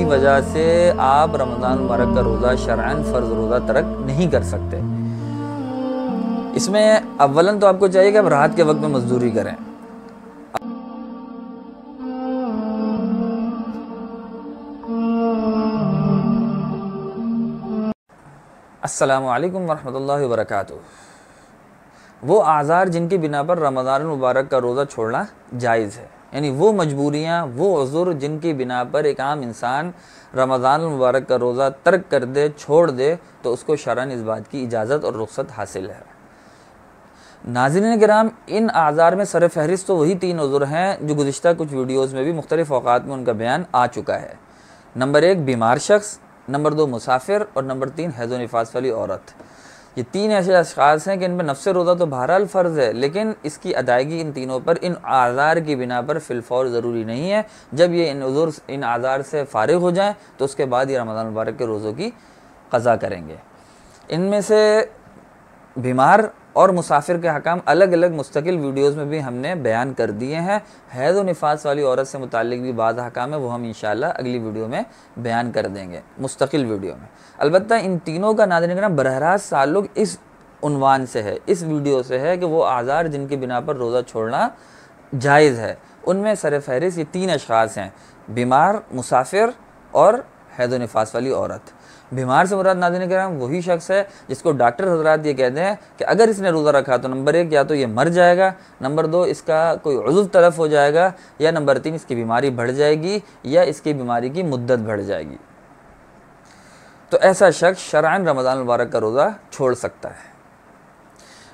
वजह से आप रमज़ान मुबारक का रोज़ा शरअन फ़र्ज़ रोज़ा तर्क नहीं कर सकते। इसमें अव्वलन तो आपको चाहिए कि आप रात के वक्त में मजदूरी करें। अस्सलामु अलैकुम वरहमतुल्लाहि वबरकातुहू। वो आज़ार जिनकी बिना पर रमज़ान मुबारक का रोज़ा छोड़ना जायज़ है, यानी वो मजबूरियाँ, वो उज़ुर जिनकी बिना पर एक आम इंसान रमज़ान मुबारक का रोज़ा तर्क कर दे, छोड़ दे, तो उसको शरअन इस बात की इजाज़त और रुख़्सत हासिल है। नाज़रीन किराम, इन आज़ार में सर फहरिस्त तो वही 3 उज़ुर हैं जो गुज़िश्ता कुछ वीडियोज़ में भी मुख्तलिफ़ औक़ात में उनका बयान आ चुका है। नंबर 1 बीमार शख्स, नंबर 2 मुसाफिर और नंबर 3 हैज़ो निफास वाली औरत। ये 3 ऐसे अशख़ास हैं कि इन पर नफ्स रोज़ा तो बहरहाल फ़र्ज़ है, लेकिन इसकी अदायगी इन तीनों पर इन आज़ार की बिना पर फ़िलफ़ौर ज़रूरी नहीं है। जब ये इन आज़ार से फ़ारिग़ हो जाएँ तो उसके बाद ये रमज़ान मुबारक के रोज़ों की क़ज़ा करेंगे। इनमें से बीमार और मुसाफिर के हकाम अलग अलग मुस्तकिल वीडियोज़ में भी हमने बयान कर दिए हैं। हैज़ व निफास वाली औरत से मुताल्लिक़ भी बाज़ हकाम है, वो हम इंशाअल्लाह अगली वीडियो में बयान कर देंगे, मुस्तकिल वीडियो में। अलबत्ता इन तीनों का नाज़रीन किराम बरह रास्त ताल्लुक़ इस उन्वान से है, इस वीडियो से है कि वो आज़ार जिनकी बिना पर रोज़ा छोड़ना जायज़ है। उनमें सर फहरिस्त ये 3 अशख़ास हैं, बीमार, मुसाफिर और हैज़ व निफास वाली औरत। बीमार से मुराद नाज़रीन किराम वही शख्स है जिसको डॉक्टर हज़रात ये कहते हैं कि अगर इसने रोज़ा रखा तो नंबर 1 या तो ये मर जाएगा, नंबर 2 इसका कोई उज़्व तलफ़ हो जाएगा, या नंबर 3 इसकी बीमारी बढ़ जाएगी या इसकी बीमारी की मुद्दत बढ़ जाएगी। तो ऐसा शख्स शरअन रमज़ान मुबारक का रोज़ा छोड़ सकता है।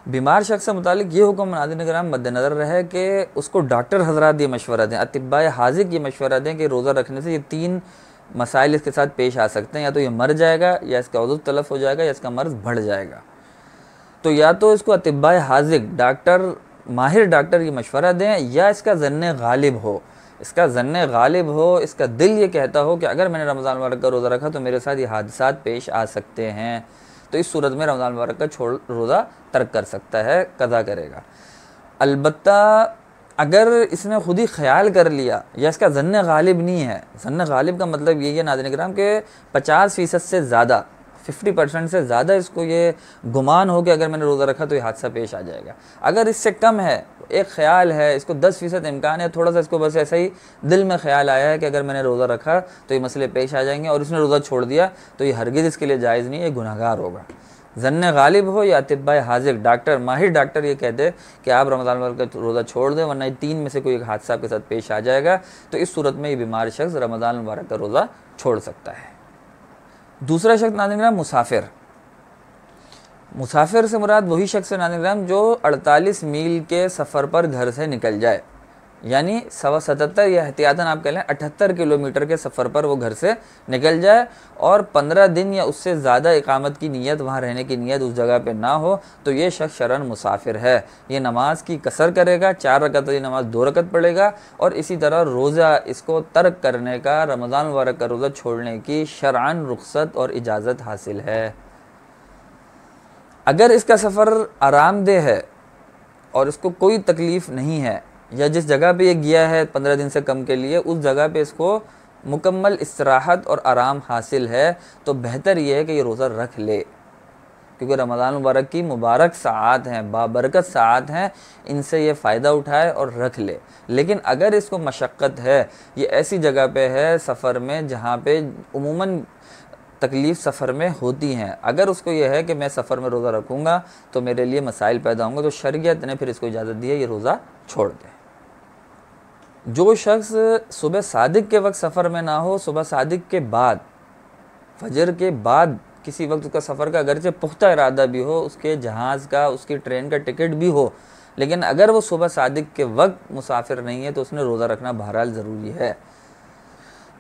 बीमार शख्स से मुतालिक ये हुक्म नाज़रीन किराम मद्देनज़र रहे कि उसको डॉक्टर हज़रात ये मशवरा दें, अतिब्बाए हाज़िक़ ये मशवरा दें कि रोज़ा रखने से ये 3 मसाइल इसके साथ पेश आ सकते हैं, या तो ये मर जाएगा, या इसका उज़्व तलफ़ हो जाएगा, या इसका मर्ज़ बढ़ जाएगा। तो या तो इसको अतिब्बाए हाज़िक़ डॉक्टर, माहिर डॉक्टर ये मशवरा दें, या इसका ज़न्ने गालिब हो, इसका ज़न्ने गालिब हो, इसका दिल ये कहता हो कि अगर मैंने रमज़ान मुबारक का रोज़ा रखा तो मेरे साथ ये हादसात पेश आ सकते हैं, तो इस सूरत में रमज़ान मुबारक का रोज़ा तर्क कर सकता है, क़ज़ा करेगा। अलबत्ता अगर इसने खुद ही ख्याल कर लिया या इसका ज़न्ने गालिब नहीं है, ज़न्ने गालिब का मतलब ये है नाज़रीन किराम के 50% से ज़्यादा, 50% से ज़्यादा इसको ये गुमान हो कि अगर मैंने रोज़ा रखा तो ये हादसा पेश आ जाएगा। अगर इससे कम है, एक ख्याल है, इसको 10% इम्कान है, थोड़ा सा इसको बस ऐसा ही दिल में ख्याल आया है कि अगर मैंने रोज़ा रखा तो ये मसले पेश आ जाएंगे, और इसने रोज़ा छोड़ दिया तो ये हरगिज़ इसके लिए जायज़ नहीं है, गुनहगार होगा। ज़न्ने गालिब हो या अतिब्बाए हाज़िक़ डॉक्टर, माहिर डॉक्टर ये कहते कि आप रमज़ान मुबारक का रोज़ा छोड़ दें, वरना 3 में से कोई एक हादसा आपके साथ पेश आ जाएगा, तो इस सूरत में ये बीमार शख्स रमज़ान मुबारक का रोज़ा छोड़ सकता है। दूसरा शख्स नाज़रीन मुसाफिर। मुसाफिर से मुराद वही शख्स है नाज़रीन जो 48 मील के सफ़र पर घर से निकल जाए, यानी 77 या एहतियातन आप कह लें 78 किलोमीटर के सफ़र पर वो घर से निकल जाए, और 15 दिन या उससे ज़्यादा इकामत की नीयत, वहाँ रहने की नीयत उस जगह पे ना हो, तो ये शख्स शरअन मुसाफिर है। ये नमाज की कसर करेगा, 4 रकत वाली नमाज 2 रकत पढ़ेगा, और इसी तरह रोज़ा इसको तर्क करने का, रमज़ान मुबारक का रोज़ा छोड़ने की शरअन रुख़्सत और इजाज़त हासिल है। अगर इसका सफ़र आरामदेह है और इसको कोई तकलीफ़ नहीं है, या जिस जगह पे ये गया है 15 दिन से कम के लिए, उस जगह पे इसको मुकम्मल इस्तराहत और आराम हासिल है, तो बेहतर ये है कि ये रोज़ा रख ले, क्योंकि रमज़ान मुबारक की मुबारक साआत हैं, बाबरकत साआत हैं, इनसे ये फ़ायदा उठाए और रख ले। लेकिन अगर इसको मशक्क़त है, ये ऐसी जगह पे है सफ़र में जहाँ पे उमूमन तकलीफ़ सफ़र में होती हैं, अगर उसको यह है कि मैं सफ़र में रोज़ा रखूँगा तो मेरे लिए मसाइल पैदा होंगे, तो शरीयत ने फिर इसको इजाज़त दी है ये रोज़ा छोड़ दे। जो शख्स सुबह सादिक के वक्त सफ़र में ना हो, सुबह सादिक के बाद, फजर के बाद किसी वक्त उसका सफ़र का अगरचे पुख्ता इरादा भी हो, उसके जहाज़ का, उसकी ट्रेन का टिकट भी हो, लेकिन अगर वो सुबह सादिक के वक्त मुसाफिर नहीं है तो उसने रोज़ा रखना बहरहाल ज़रूरी है।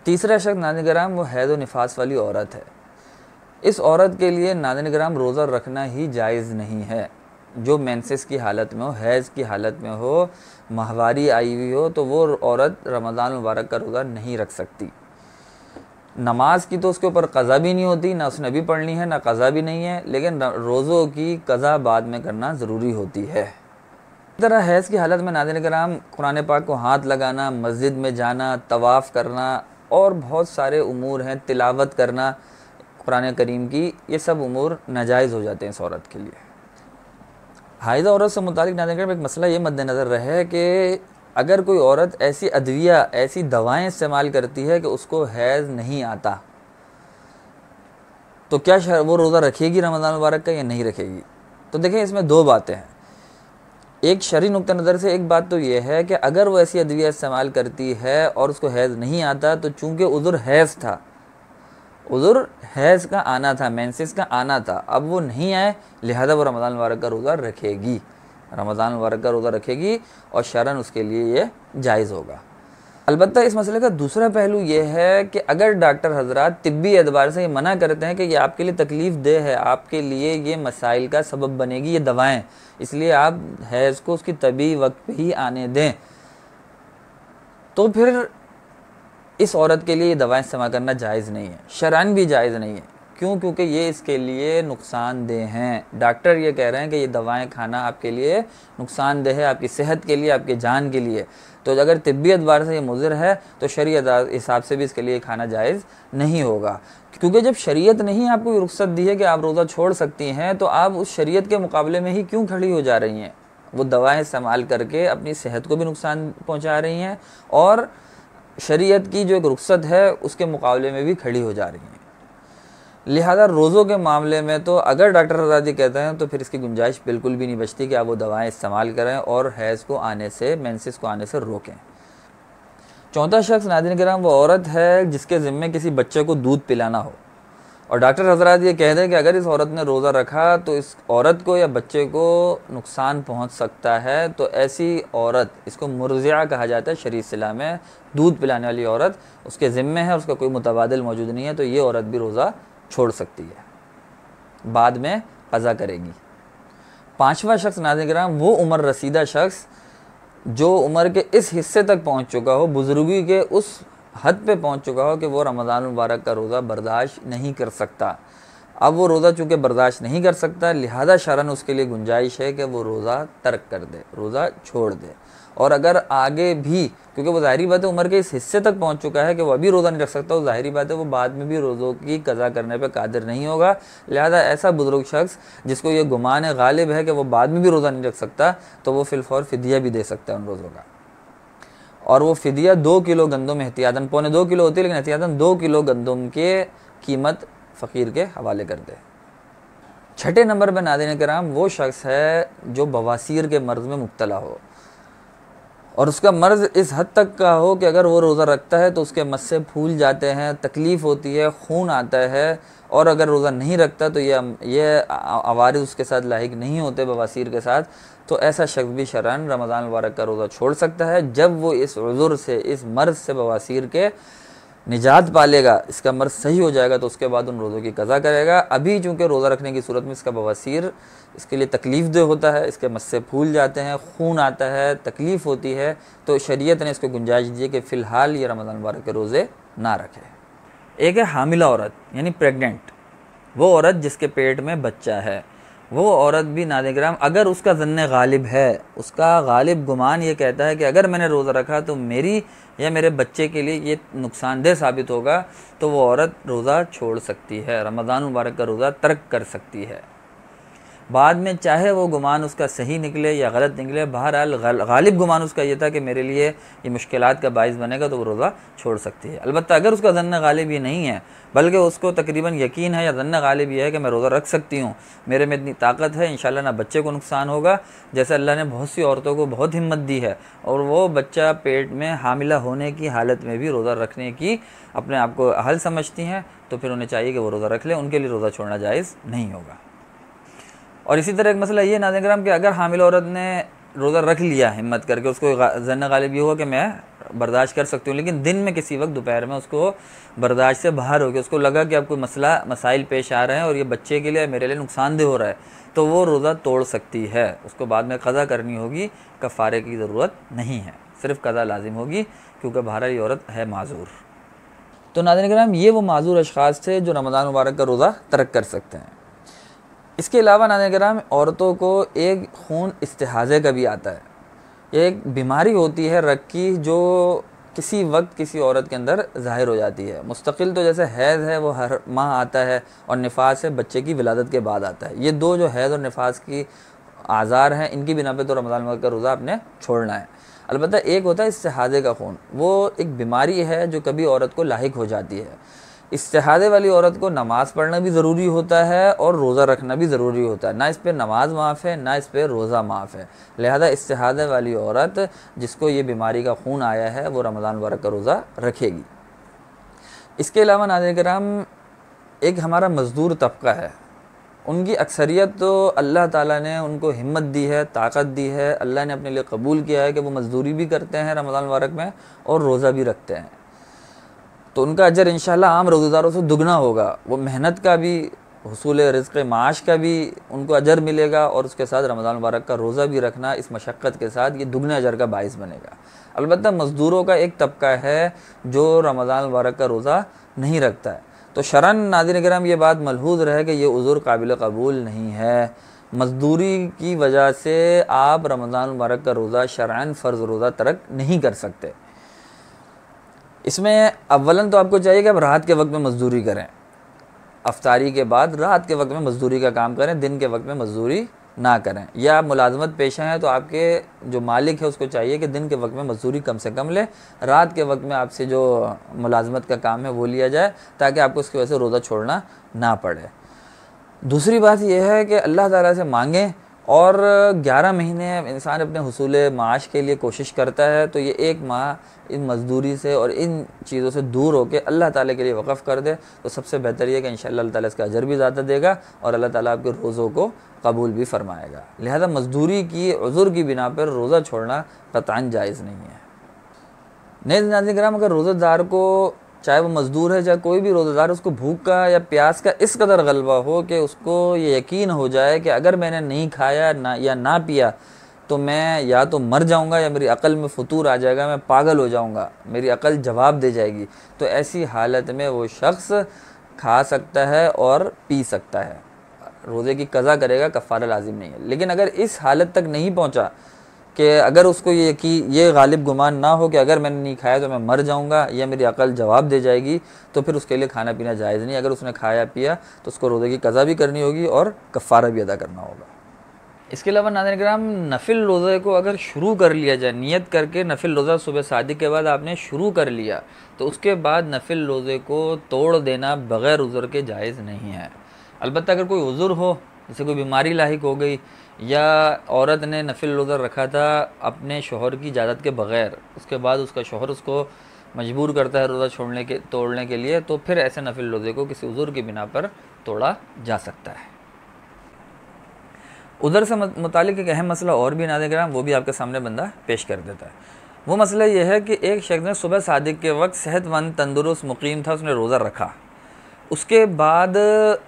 तीसरा शख्स नाज़रीन किराम वो हैज़ व निफास वाली औरत है। इस औरत के लिए नाज़रीन किराम रोज़ा रखना ही जायज़ नहीं है। जो मेंसेस की हालत में हो, हैज़ की हालत में हो, माहवारी आई हुई हो, तो वो औरत रमज़ान मुबारक का रोज़ा नहीं रख सकती। नमाज की तो उसके ऊपर क़ज़ा भी नहीं होती, ना उसने अभी पढ़नी है, ना क़ज़ा भी नहीं है, लेकिन रोज़ों की क़ज़ा बाद में करना ज़रूरी होती है। इस तरह हैज़ की हालत में नाज़रीन किराम कुरान पाक को हाथ लगाना, मस्जिद में जाना, तवाफ़ करना, और बहुत सारे उमूर हैं, तिलावत करना कुरान करीम की, ये सब उमूर नाजायज़ हो जाते हैं इस औरत के लिए। हाइज़ा औरत से मुतालिक नाज़रीन एक मसला ये मद्देनज़र रहे कि अगर कोई औरत ऐसी अद्विया, ऐसी दवाएं इस्तेमाल करती है कि उसको हैज़ नहीं आता, तो क्या वो रोज़ा रखेगी रमज़ान मुबारक का या नहीं रखेगी? तो देखें, इसमें दो बातें हैं। एक शरई नुक्ता नज़र से एक बात तो ये है कि अगर वो ऐसी अद्विया इस्तेमाल करती है और उसको हैज़ नहीं आता, तो चूँकि उज़ुर हैज़ था, उज़ुर हैज़ का आना था, मेंसेस का आना था, अब वो नहीं आए, लिहाजा वो रमज़ान मुबारक का रोज़ा रखेगी, रमज़ान मुबारक का रोज़ा रखेगी और शरन उसके लिए ये जायज़ होगा। अलबत्ता इस मसले का दूसरा पहलू ये है कि अगर डॉक्टर हजरात तिब्बी एतबार से ये मना करते हैं कि ये आपके लिए तकलीफ़ दे है, आपके लिए ये मसाइल का सबब बनेगी ये दवाएं, इसलिए आप हैज़ को उसकी तबी वक्त पे ही आने दें, तो फिर इस औरत के लिए ये दवाएं इस्तेमाल करना जायज़ नहीं है, शरअन भी जायज़ नहीं है। क्यों? क्योंकि ये इसके लिए नुकसानदेह हैं। डॉक्टर ये कह रहे हैं कि ये दवाएं खाना आपके लिए नुकसानदेह है, आपकी सेहत के लिए, आपकी जान के लिए। तो अगर तिब्बी एतबार से ये मुज़िर है तो शरीयत हिसाब से भी इसके लिए खाना जायज़ नहीं होगा। क्योंकि जब शरीयत नहीं आपको रुख्सत दी है कि आप रोज़ा छोड़ सकती हैं, तो आप उस शरीयत के मुकाबले में ही क्यों खड़ी हो जा रही हैं? वो दवाएँ इस्तेमाल करके अपनी सेहत को भी नुकसान पहुँचा रही हैं और शरीयत की जो एक रुख्सत है उसके मुकाबले में भी खड़ी हो जा रही हैं। लिहाजा रोज़ों के मामले में तो अगर डॉक्टर हज़रात कहते हैं तो फिर इसकी गुंजाइश बिल्कुल भी नहीं बचती कि आप वो दवाएं इस्तेमाल करें और हैज़ को आने से, मेंसेस को आने से रोकें। चौथा शख्स नाज़रीन किराम वो औरत है जिसके ज़िम्मे किसी बच्चे को दूध पिलाना हो और डॉक्टर हज़रात ये कह दें कि अगर इस औरत ने रोज़ा रखा तो इस औरत को या बच्चे को नुकसान पहुंच सकता है, तो ऐसी औरत, इसको मुर्ज़िया कहा जाता है शरीयत इस्लाह में, दूध पिलाने वाली औरत उसके ज़िम्मे है, उसका कोई मुतबादिल मौजूद नहीं है, तो ये औरत भी रोज़ा छोड़ सकती है, बाद में क़ज़ा करेगी। पांचवा शख्स नाज़रीन किराम वो उम्र रसीदा शख्स जो उम्र के इस हिस्से तक पहुंच चुका हो, बुजुर्गी के उस हद पे पहुंच चुका हो कि वो रमज़ान मुबारक का रोज़ा बर्दाश्त नहीं कर सकता। अब वो रोज़ा चूँकि बर्दाश्त नहीं कर सकता, लिहाजा शरन उसके लिए गुंजाइश है कि वो रोज़ा तर्क कर दे, रोज़ा छोड़ दे। और अगर आगे भी, क्योंकि वो ज़ाहिरी बात है उम्र के इस हिस्से तक पहुंच चुका है कि वो अभी रोज़ा नहीं रख सकता, वो ज़ाहिरी बात है वो बाद में भी रोज़ों की क़ज़ा करने पे कादिर नहीं होगा। लिहाजा ऐसा बुज़ुर्ग शख्स जिसको ये गुमान गालिब है कि वो बाद में भी रोज़ा नहीं रख सकता, तो वो फिलफौर फ़िदिया भी दे सकता है उन रोज़ों का। और वो फ़िदिया 2 किलो गंदम एहतियातन, पौने 2 किलो होती है लेकिन एहतियातन 2 किलो गंदम के कीमत फ़कीर के हवाले कर दे। छठे नंबर पर नाज़रीन किराम वो शख्स है जो बवासीर के मर्ज़ में मुब्तला हो और उसका मर्ज़ इस हद तक का हो कि अगर वो रोज़ा रखता है तो उसके मस्से फूल जाते हैं, तकलीफ़ होती है, खून आता है, और अगर रोज़ा नहीं रखता तो ये अवारिज़ उसके साथ लाहिक नहीं होते बवासीर के साथ, तो ऐसा शख्स भी शरअन रमज़ान मुबारक का रोज़ा छोड़ सकता है। जब वो इस उज़ुर से, इस मर्ज़ से बवासीर के निजात पालेगा, इसका मर्ज़ सही हो जाएगा, तो उसके बाद उन रोज़ों की क़ज़ा करेगा। अभी चूँकि रोज़ा रखने की सूरत में इसका बवासीर इसके लिए तकलीफ़ दे होता है, इसके मस्से फूल जाते हैं, खून आता है, तकलीफ़ होती है, तो शरीयत ने इसको गुंजाइश दी कि फ़िलहाल ये रमज़ान मुबारक के रोज़े ना रखे। एक है हामिला औरत यानी प्रेग्नेंट, वो औरत जिसके पेट में बच्चा है, वो औरत भी नाज़रीन किराम अगर उसका ज़न्ने गालिब है, उसका गालिब गुमान ये कहता है कि अगर मैंने रोज़ा रखा तो मेरी या मेरे बच्चे के लिए ये नुकसानदेह साबित होगा, तो वो औरत रोज़ा छोड़ सकती है, रमज़ान मुबारक का रोज़ा तर्क कर सकती है। बाद में चाहे वो गुमान उसका सही निकले या गलत निकले, बहरहाल गालिब गुमान उसका ये था कि मेरे लिए ये मुश्किलात का बाइस बनेगा, तो वो रोज़ा छोड़ सकती है। अलबत्ता अगर उसका ज़न्न गालिब ये नहीं है, बल्कि उसको तकरीबन यकीन है या ज़न्न गालिब ये है कि मैं रोज़ा रख सकती हूँ, मेरे में इतनी ताकत है, इंशाअल्लाह ना बच्चे को नुकसान होगा, जैसे अल्लाह ने बहुत सी औरतों को बहुत हिम्मत दी है और वो बच्चा पेट में हामिला होने की हालत में भी रोज़ा रखने की अपने आप को अहल समझती हैं, तो फिर उन्हें चाहिए कि वो रोज़ा रख लें, उनके लिए रोज़ा छोड़ना जायज़ नहीं होगा। और इसी तरह एक मसला ये नाज़रीन किराम कि अगर हामिल औरत ने रोज़ा रख लिया हिम्मत करके, उसको ज़न्न गालिब ये हुआ कि मैं बर्दाश्त कर सकती हूँ, लेकिन दिन में किसी वक्त दोपहर में उसको बर्दाश्त से बाहर हो गया, उसको लगा कि अब कोई मसाइल पेश आ रहे हैं और ये बच्चे के लिए, मेरे लिए नुकसानदेह हो रहा है, तो वो रोज़ा तोड़ सकती है। उसको बाद में क़ज़ा करनी होगी, कफ़ारे की ज़रूरत नहीं है, सिर्फ़ क़ज़ा लाजिम होगी, क्योंकि बहरहाल ये औरत है माज़ूर। तो नाज़रीन किराम ये वो माज़ूर अशख़ास थे जो रमज़ान मुबारक का रोज़ा तर्क कर सकते हैं। इसके अलावा नाज़रीन किराम औरतों को एक खून इस्तिहाज़े का भी आता है। ये एक बीमारी होती है रग की जो किसी वक्त किसी औरत के अंदर ज़ाहिर हो जाती है। मुस्तकिल तो जैसे हैज़ है वो हर माह आता है, और निफास है बच्चे की विलादत के बाद आता है। ये दो जो हैज़ और निफास की आज़ार हैं, इनकी बिना पे तो रमज़ान का रोज़ा आपने छोड़ना है। अलबत्ता एक होता है इस्तिहादे का खून, वो एक बीमारी है जो कभी औरत को लाहिक हो जाती है। इस्तिहादे वाली औरत को नमाज़ पढ़ना भी ज़रूरी होता है और रोज़ा रखना भी ज़रूरी होता है। ना इस पर नमाज माफ़ है, ना इस पर रोज़ा माफ़ है। लिहाजा इस्तिहादे वाली औरत जिसको ये बीमारी का खून आया है वो रमज़ान मुबारक का रोज़ा रखेगी। इसके अलावा नाज़रीन किराम, एक हमारा मज़दूर तबका है, उनकी अक्सरियत तो अल्लाह ताला ने उनको हिम्मत दी है, ताकत दी है, अल्लाह ने अपने लिए कबूल किया है कि वो मज़दूरी भी करते हैं रमज़ान मुबारक में और रोज़ा भी रखते हैं। तो उनका अजर इंशाअल्लाह आम रोज़ेदारों से दुगना होगा। वो मेहनत का भी, हुसूल रिज़्क़ माश का भी उनको अजर मिलेगा, और उसके साथ रमज़ान मुबारक का रोज़ा भी रखना इस मशक्क़त के साथ ये दुगने अजर का बाइस बनेगा। अलबत्ता मज़दूरों का एक तबका है जो रमज़ान मुबारक का रोज़ा नहीं रखता है। तो शरन नाज़रीन किराम ये बात मलहूज़ रहे कि ये उज़ुर काबिल कबूल नहीं है। मज़दूरी की वजह से आप रमज़ान मुबारक का रोज़ा शरअन फ़र्ज़ रोज़ा तरक नहीं कर सकते। इसमें अव्वलन तो आपको चाहिए कि आप रात के वक्त में मज़दूरी करें, अफ्तारी के बाद रात के वक्त में मज़दूरी का काम करें, दिन के वक्त में मज़दूरी ना करें। या आप मुलाजमत पेशा हैं तो आपके जो मालिक है उसको चाहिए कि दिन के वक्त में मज़दूरी कम से कम ले, रात के वक्त में आपसे जो मुलाजमत का काम है वो लिया जाए, ताकि आपको उसकी वजह से रोज़ा छोड़ना ना पड़े। दूसरी बात यह है कि अल्लाह ताला से मांगें, और 11 महीने इंसान अपने हुसूल माश के लिए कोशिश करता है, तो ये एक माह इन मज़दूरी से और इन चीज़ों से दूर होकर अल्लाह ताला के लिए वक़फ़ कर दे, तो सबसे बेहतर ये कि इंशाअल्लाह अल्लाह ताला इसका अजर भी ज़्यादा देगा और अल्लाह ताला आपके रोज़ों को कबूल भी फ़रमाएगा। लिहाजा मज़दूरी की उज़ुर की बिना पर रोज़ा छोड़ना क़तअन जायज़ नहीं है। नाज़रीन किराम, अगर रोज़ेदार को, चाहे वो मज़दूर है चाहे कोई भी रोज़ेदार, उसको भूख का या प्यास का इस कदर गलबा हो कि उसको ये यकीन हो जाए कि अगर मैंने नहीं खाया ना पिया तो मैं या तो मर जाऊंगा या मेरी अक़ल में फतूर आ जाएगा, मैं पागल हो जाऊंगा, मेरी अक़ल जवाब दे जाएगी, तो ऐसी हालत में वो शख्स खा सकता है और पी सकता है, रोज़े की क़ज़ा करेगा, कफ़ारा लाजिम नहीं है। लेकिन अगर इस हालत तक नहीं पहुँचा कि अगर उसको ये गालिब गुमान ना हो कि अगर मैंने नहीं खाया तो मैं मर जाऊंगा या मेरी अक़ल जवाब दे जाएगी, तो फिर उसके लिए खाना पीना जायज़ नहीं। अगर उसने खाया पिया तो उसको रोज़े की क़ज़ा भी करनी होगी और कफ़ारा भी अदा करना होगा। इसके अलावा नाज़रीन किराम, नफिल रोज़े को अगर शुरू कर लिया जाए, नियत करके नफिल रोज़ा सुबह सादिक के बाद आपने शुरू कर लिया, तो उसके बाद नफिल रोज़े को तोड़ देना बग़ैर उज़र के जायज़ नहीं है। अलबत्ता अगर कोई उज़र हो, जैसे कोई बीमारी लाहिक हो गई, या औरत ने नफिल रोज़ा रखा था अपने शोहर की इजाज़त के बग़ैर, उसके बाद उसका शोहर उसको मजबूर करता है रोज़ा तोड़ने के लिए, तो फिर ऐसे नफिल रोज़े को किसी उज़र की बिना पर तोड़ा जा सकता है। उधर से मुतालिक एक अहम मसला और भी नाज़रीन किराम, वो भी आपके सामने बंदा पेश कर देता है। वो मसला ये है कि एक शख्स ने सुबह सादिक के वक्त सेहतमंद, तंदुरुस्त, मुकीम था, उसने रोज़ा रखा, उसके बाद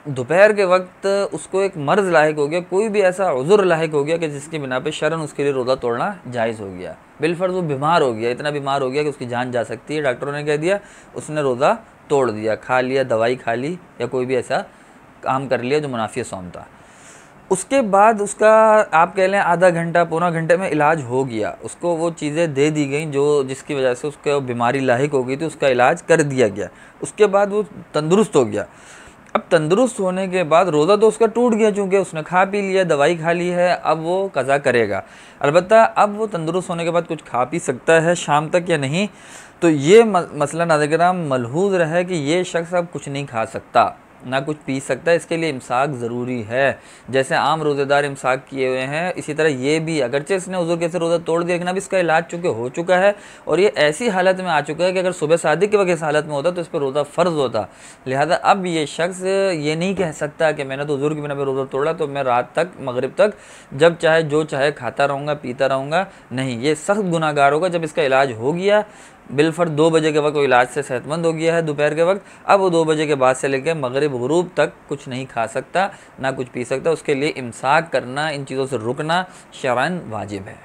दोपहर के वक्त उसको एक मर्ज़ लाहिक हो गया, कोई भी ऐसा उज़ुर लाहिक हो गया कि जिसकी बिना पे शरन उसके लिए रोज़ा तोड़ना जायज़ हो गया। बिलफ़र्ज़ वो बीमार हो गया, इतना बीमार हो गया कि उसकी जान जा सकती है, डॉक्टरों ने कह दिया, उसने रोज़ा तोड़ दिया, खा लिया, दवाई खा ली या कोई भी ऐसा काम कर लिया जो मुनाफ़ी सौम था। उसके बाद उसका आप कह लें आधा घंटा पौना घंटे में इलाज हो गया, उसको वो चीज़ें दे दी गई जो जिसकी वजह से उसको बीमारी लाहिक हो गई थी, उसका इलाज कर दिया गया, उसके बाद वो तंदुरुस्त हो गया। अब तंदुरुस्त होने के बाद रोज़ा तो उसका टूट गया, चूँकि उसने खा पी लिया, दवाई खा ली है, अब वो क़ज़ा करेगा। अलबत्ता अब वो तंदुरुस्त होने के बाद कुछ खा पी सकता है शाम तक या नहीं, तो ये मसला नाज़रीन किराम मलहूज़ रहे कि ये शख्स अब कुछ नहीं खा सकता, ना कुछ पी सकता है, इसके लिए इमसाक ज़रूरी है। जैसे आम रोज़ेदार इमसाक किए हुए हैं, इसी तरह ये भी, अगरचे इसने उज़ुर के से रोज़ा तोड़ दिया, लेकिन अब इसका इलाज चूँकि हो चुका है और ये ऐसी हालत में आ चुका है कि अगर सुबह सादिक के वक्त इस हालत में होता तो इस पर रोज़ा फ़र्ज़ होता। लिहाजा अब ये शख्स ये नहीं कह सकता कि मैंने तो उज़ुर की बिना पे रोज़ा तोड़ा तो मैं रात तक, मगरिब तक जब चाहे जो चाहे खाता रहूँगा, पीता रहूँगा। नहीं, ये सख्त गुनाहगार होगा। जब इसका इलाज हो गया, बिलफर 2 बजे के वक्त वो इलाज से सेहतमंद हो गया है दोपहर के वक्त, अब वो 2 बजे के बाद से लेकर मगरिब गुरूब तक कुछ नहीं खा सकता, ना कुछ पी सकता। उसके लिए इमसाक करना, इन चीज़ों से रुकना शरअन वाजिब है।